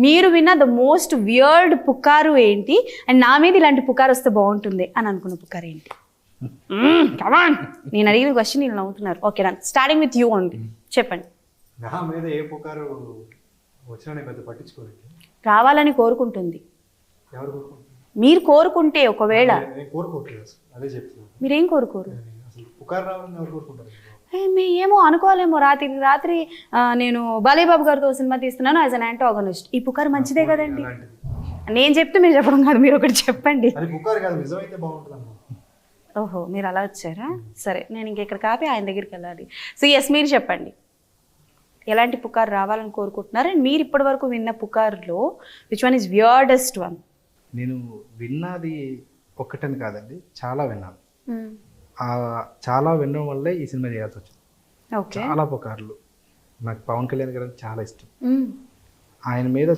మీరు విన్న the most weird పుకారు ఏంటి, అండ్ నా మీద ఇలాంటి పుకారు వస్తే బాగుంటుంది అని అనుకున్న పుకారు ఏంటి? కమాన్, నేను అడిగిన క్వశ్చన్ నేను నవ్వుతున్నారు. ఓకే రా, స్టార్టింగ్ విత్ యూ ఓన్లీ, చెప్పండి. నా మీద ఏ పుకారు వచ్చినా పెద్ద పట్టించుకోలేదు. రావాలని కోరుకుంటుంది. ఎవరు కోరుకుంటారు? మీరు కోరుకుంటే ఒకవేళ. నేను కోరుకోవట్లేదు, అదే చెప్తున్నాను. మీరేం కోరుకోరు? అసలు పుకారు రావాలని ఎవరు కోరుకుంటారు? ఏమో అనుకోవాలేమో. రాత్రి నేను బాలేబాబు గారితో సినిమా తీస్తున్నాను యాజ్ అన్ యాంటాగనిస్ట్. ఈ పుకారు మంచిదే కదండి. నేను చెప్తే మీరు చెప్పడం కాదు, మీరు ఒకటి చెప్పండి. అది పుకారు కాదు, నిజమైతే బాగుంటుంది. ఓహో, మీరు అలా వచ్చారా? సరే, నేను ఇంకెక్కడ కాపీ ఆయన దగ్గరికి వెళ్ళాలి. సో ఎస్, మీరు చెప్పండి, ఎలాంటి పుకారు రావాలని కోరుకుంటున్నారు? అండ్ మీరు ఇప్పటి వరకు విన్న పుకారులో which one is weirdest one? నేను విన్నది ఒక్కటని కాదండి, చాలా విన్నాను. చాలా వినడం వల్లే ఈ సినిమా చేయాల్సి వచ్చింది. చాలా పుకార్లు. నాకు పవన్ కళ్యాణ్ గారు చాలా ఇష్టం. ఆయన మీద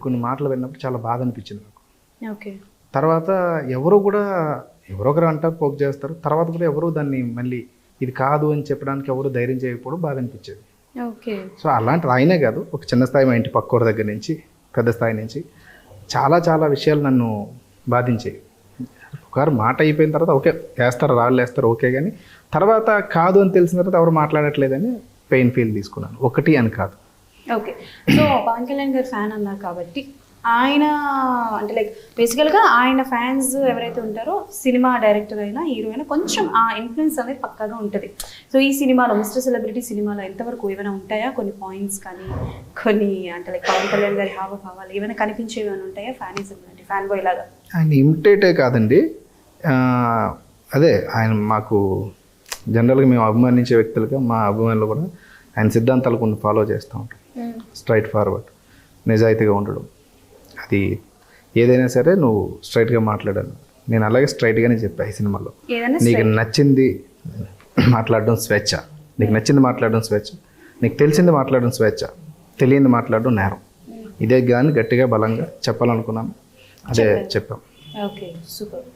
కొన్ని మాటలు విన్నప్పుడు చాలా బాధ అనిపించింది నాకు. తర్వాత ఎవరో ఒకరు అంటారు, పోక్ చేస్తారు. తర్వాత కూడా ఎవరు దాన్ని మళ్ళీ ఇది కాదు అని చెప్పడానికి ఎవరు ధైర్యం చేయకపోవడం బాధ అనిపించేది. సో అలాంటిది ఆయనే కాదు, ఒక చిన్న స్థాయి, మా ఇంటి పక్కోడి దగ్గర నుంచి పెద్ద స్థాయి నుంచి చాలా విషయాలు నన్ను బాధించాయి. ఒకసారి మాట అయిపోయిన తర్వాత ఓకే వేస్తారు, రాళ్ళు వేస్తారు, ఓకే. కానీ తర్వాత కాదు అని తెలిసిన తర్వాత ఎవరు మాట్లాడట్లేదని పెయిన్ ఫీల్ తీసుకున్నాను. ఒకటి అని కాదు. ఓకే, సో పవన్ కళ్యాణ్ గారు ఫ్యాన్ అన్నారు కాబట్టి ఆయన అంటే లైక్ బేసికల్గా ఆయన ఫ్యాన్స్ ఎవరైతే ఉంటారో సినిమా డైరెక్టర్ అయినా హీరో అయినా కొంచెం ఆ ఇన్ఫ్లుయెన్స్ అనేది పక్కాగా ఉంటుంది. సో ఈ సినిమాలో మిస్టర్ సెలబ్రిటీ సినిమాలో ఎంతవరకు ఏమైనా ఉంటాయా కొన్ని పాయింట్స్ కానీ, కొన్ని అంటే లైక్ పవన్ కళ్యాణ్ గారి హావభావాలు ఏమైనా కనిపించేవి అని ఉంటాయా? ఫ్యానిజం అంటే ఫ్యాన్ బాయ్ లాగా ఆయన ఇమిటేటే కాదండి, అదే ఆయన మాకు జనరల్గా మేము అభిమానించే వ్యక్తులుగా మా అభిమానులు కూడా ఆయన సిద్ధాంతాలు కొన్ని ఫాలో చేస్తూ ఉంటాం. స్ట్రైట్ ఫార్వర్డ్, నిజాయితీగా ఉండడం. అది ఏదైనా సరే నువ్వు స్ట్రైట్గా మాట్లాడాను. నేను అలాగే స్ట్రైట్గానే చెప్పాను ఈ సినిమాలో. నీకు నచ్చింది మాట్లాడడం స్వేచ్ఛ, నీకు నచ్చింది మాట్లాడడం స్వేచ్ఛ, నీకు తెలిసింది మాట్లాడడం స్వేచ్ఛ, తెలియంది మాట్లాడడం నేరం. ఇదే కానీ గట్టిగా బలంగా చెప్పాలనుకున్నాను, అదే చెప్పాం. Okay, super.